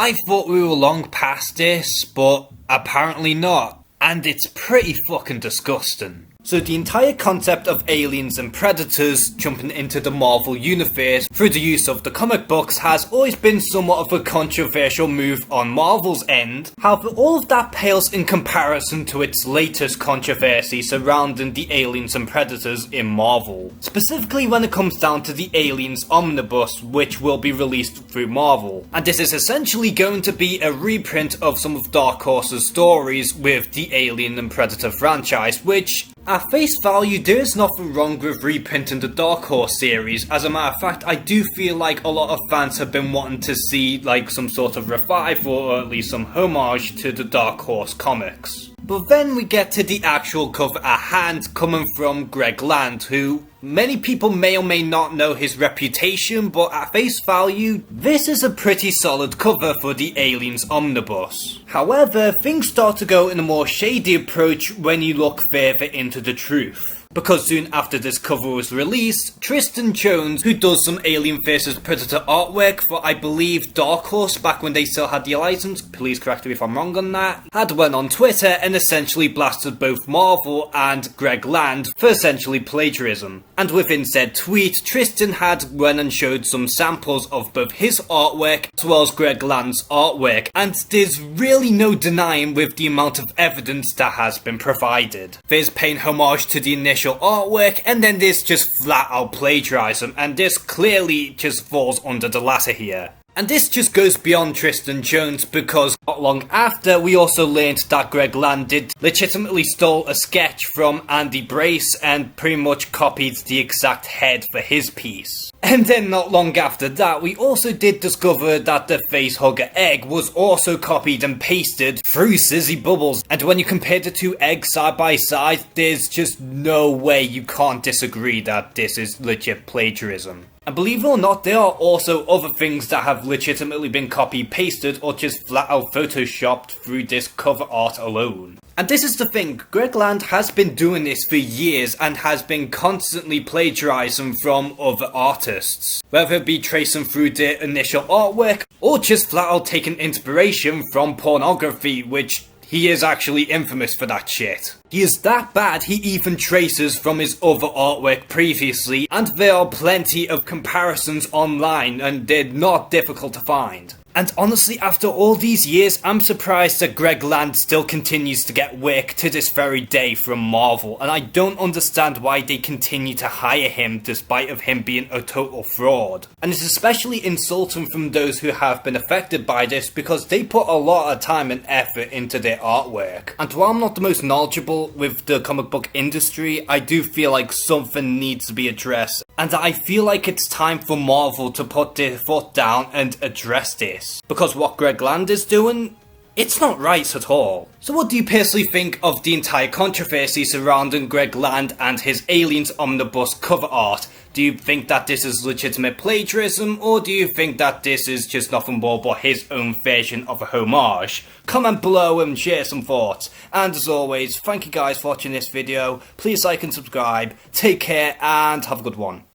I thought we were long past this, but apparently not. And it's pretty fucking disgusting. So the entire concept of aliens and predators jumping into the Marvel universe through the use of the comic books has always been somewhat of a controversial move on Marvel's end. However, all of that pales in comparison to its latest controversy surrounding the aliens and predators in Marvel. Specifically when it comes down to the Aliens Omnibus, which will be released through Marvel. And this is essentially going to be a reprint of some of Dark Horse's stories with the Alien and Predator franchise, which, at face value, there is nothing wrong with reprinting the Dark Horse series. As a matter of fact, I do feel like a lot of fans have been wanting to see like some sort of revival or at least some homage to the Dark Horse comics. But then we get to the actual cover at hand, coming from Greg Land, who many people may or may not know his reputation, but at face value, this is a pretty solid cover for the Aliens Omnibus. However, things start to go in a more shady approach when you look further into the truth. Because soon after this cover was released, Tristan Jones, who does some Alien vs Predator artwork for I believe Dark Horse back when they still had the license, please correct me if I'm wrong on that, had went on Twitter and essentially blasted both Marvel and Greg Land for essentially plagiarism. And within said tweet, Tristan had went and showed some samples of both his artwork as well as Greg Land's artwork, and there's really no denying with the amount of evidence that has been provided. There's paying homage to the initial artwork, and then there's just flat out plagiarism, and this clearly just falls under the latter here. And this just goes beyond Tristan Jones, because not long after we also learned that Greg Land did legitimately stole a sketch from Andy Brace and pretty much copied the exact head for his piece. And then not long after that, we also did discover that the facehugger egg was also copied and pasted through Sizzy Bubbles. And when you compare the two eggs side by side, there's just no way you can't disagree that this is legit plagiarism. And believe it or not, there are also other things that have legitimately been copy-pasted or just flat-out photoshopped through this cover art alone. And this is the thing, Greg Land has been doing this for years and has been constantly plagiarising from other artists. Whether it be tracing through their initial artwork, or just flat-out taking inspiration from pornography, which he is actually infamous for that shit. He is that bad he even traces from his other artwork previously, and there are plenty of comparisons online and they're not difficult to find. And honestly, after all these years, I'm surprised that Greg Land still continues to get work to this very day from Marvel, and I don't understand why they continue to hire him despite of him being a total fraud. And it's especially insulting from those who have been affected by this, because they put a lot of time and effort into their artwork. And while I'm not the most knowledgeable with the comic book industry, I do feel like something needs to be addressed, and I feel like it's time for Marvel to put their foot down and address this. Because what Greg Land is doing, it's not right at all. So what do you personally think of the entire controversy surrounding Greg Land and his Aliens Omnibus cover art? Do you think that this is legitimate plagiarism, or do you think that this is just nothing more but his own version of a homage? Comment below and share some thoughts. And as always, thank you guys for watching this video. Please like and subscribe. Take care and have a good one.